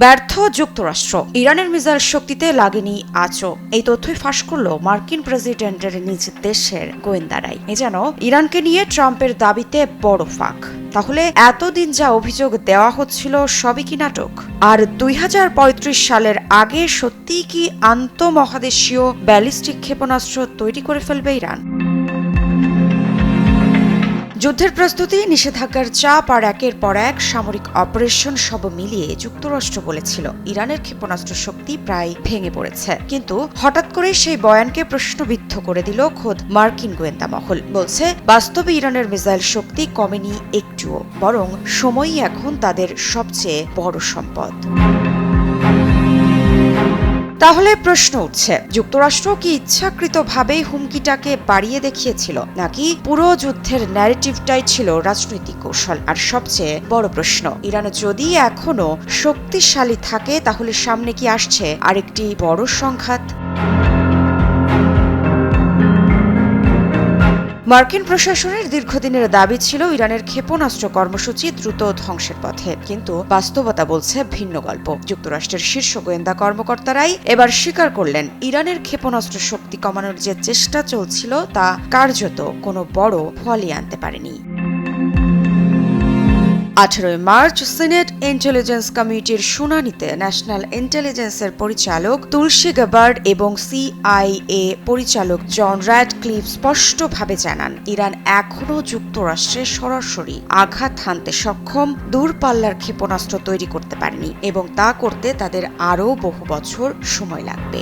ব্যর্থ যুক্তরাষ্ট্র, ইরানের মিসাইল শক্তিতে লাগেনি আঁচও। এই তথ্যই ফাঁস করল মার্কিন প্রেসিডেন্টের নিজ দেশের গোয়েন্দারাই। এ যেন ইরানকে নিয়ে ট্রাম্পের দাবিতে বড় ফাঁক। তাহলে এতদিন যা অভিযোগ দেওয়া হচ্ছিল সবই কি নাটক? আর ২০৩৫ সালের আগে সত্যিই কি আন্তঃমহাদেশীয় ব্যালিস্টিক ক্ষেপণাস্ত্র তৈরি করে ফেলবে ইরান? যুদ্ধের প্রস্তুতি, নিষেধাজ্ঞার চাপ আর একের পর এক সামরিক অপারেশন সব মিলিয়ে যুক্তরাষ্ট্র বলেছিল ইরানের ক্ষেপণাস্ত্র শক্তি প্রায় ভেঙে পড়েছে। কিন্তু হঠাৎ করে সেই বয়ানকে প্রশ্নবিদ্ধ করে দিল খোদ মার্কিন গোয়েন্দা মহল। বলছে বাস্তবে ইরানের মিসাইল শক্তি কমেনি একটুও, বরং সময়ই এখন তাদের সবচেয়ে বড় সম্পদ। তাহলে প্রশ্ন উঠছে, যুক্তরাষ্ট্র কি ইচ্ছাকৃতভাবেই হুমকিটাকে বাড়িয়ে দেখিয়েছিল, নাকি পুরো যুদ্ধের ন্যারেটিভটাই ছিল রাজনৈতিক কৌশল? আর সবচেয়ে বড় প্রশ্ন, ইরান যদি এখনো শক্তিশালী থাকে তাহলে সামনে কি আসছে আরেকটি বড় সংঘাত? মার্কিন প্রশাসনের দীর্ঘদিনের দাবি ছিল ইরানের ক্ষেপণাস্ত্র কর্মসূচি দ্রুত ধ্বংসের পথে, কিন্তু বাস্তবতা বলছে ভিন্ন গল্প। যুক্তরাষ্ট্রের শীর্ষ গোয়েন্দা কর্মকর্তারাই এবার স্বীকার করলেন ইরানের ক্ষেপণাস্ত্র শক্তি কমানোর যে চেষ্টা চলছিল তা কার্যত কোনো বড় ফলই আনতে পারেনি। 18 মার্চ সিনেট ইন্টেলিজেন্স কমিটির শুনানিতে ন্যাশনাল ইন্টেলিজেন্সের পরিচালক তুলসী গাবার্ড এবং সিআইএ পরিচালক জন র্যাডক্লিফ স্পষ্টভাবে জানান ইরান এখনও যুক্তরাষ্ট্রে সরাসরি আঘাত হানতে সক্ষম দূরপাল্লার ক্ষেপণাস্ত্র তৈরি করতে পারেনি এবং তা করতে তাদের আরও বহু বছর সময় লাগবে।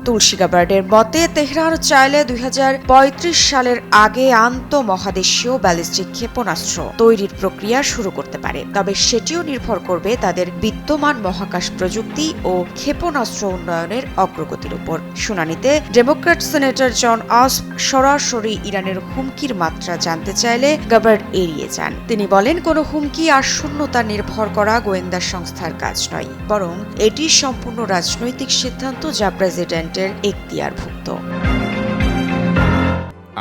তুলসী গাবার্ডের মতে তেহরান চাইলে ২০৩৫ সালের আগে আন্তঃমহাদেশীয় ব্যালিস্টিক ক্ষেপণাস্ত্র তৈরির প্রক্রিয়া শুরু করতে পারে, তবে সেটিও নির্ভর করবে তাদের বিদ্যমান মহাকাশ প্রযুক্তি ও ক্ষেপণাস্ত্র উন্নয়নের অগ্রগতির উপর। শুনানিতে ডেমোক্র্যাট সিনেটর জন আসপ সরাসরি ইরানের হুমকির মাত্রা জানতে চাইলে গাবার্ড এড়িয়ে যান। তিনি বলেন, কোনো হুমকি আর শূন্যতা নির্ভর করা গোয়েন্দা সংস্থার কাজ নয়, বরং এটি সম্পূর্ণ রাজনৈতিক সিদ্ধান্ত যা প্রেসিডেন্ট এখতিয়ারভুক্ত।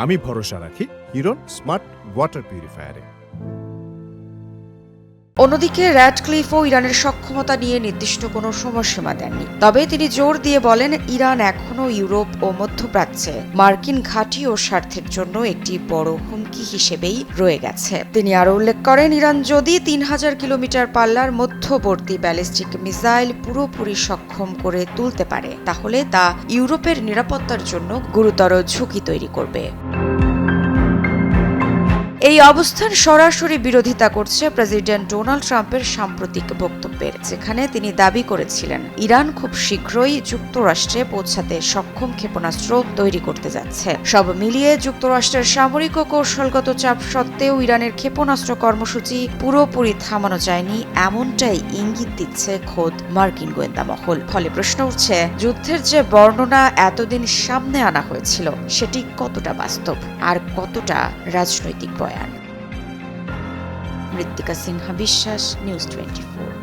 আমি ভরসা রাখি হিরন স্মার্ট ওয়াটার পিউরিফায়ারে। অন্যদিকে র্যাডক্লিফও ইরানের সক্ষমতা নিয়ে নির্দিষ্ট কোনো সময়সীমা দেননি, তবে তিনি জোর দিয়ে বলেন ইরান এখনও ইউরোপ ও মধ্যপ্রাচ্যে মার্কিন ঘাঁটি ও স্বার্থের জন্য একটি বড় হুমকি হিসেবেই রয়ে গেছে। তিনি আরও উল্লেখ করেন, ইরান যদি ৩০০০ কিলোমিটার পাল্লার মধ্যবর্তী ব্যালিস্টিক মিসাইল পুরোপুরি সক্ষম করে তুলতে পারে তাহলে তা ইউরোপের নিরাপত্তার জন্য গুরুতর ঝুঁকি তৈরি করবে। এই অবস্থান সরাসরি বিরোধিতা করছে প্রেসিডেন্ট ডোনাল্ড ট্রাম্পের সাম্প্রতিক বক্তব্যের, যেখানে তিনি দাবি করেছিলেন ইরান খুব শীঘ্রই যুক্তরাষ্ট্রে পৌঁছাতে সক্ষম ক্ষেপণাস্ত্র তৈরি করতে যাচ্ছে। সব মিলিয়ে যুক্তরাষ্ট্রের সামরিক ও কৌশলগত চাপ সত্ত্বেও ইরানের ক্ষেপণাস্ত্র কর্মসূচি পুরোপুরি থামানো যায়নি, এমনটাই ইঙ্গিত দিচ্ছে খোদ মার্কিন গোয়েন্দা মহল। ফলে প্রশ্ন উঠছে, যুদ্ধের যে বর্ণনা এতদিন সামনে আনা হয়েছিল সেটি কতটা বাস্তব আর কতটা রাজনৈতিক বয়ান? মৃত্তিকা সিনহা বিশ্বাস, নিউজ 24।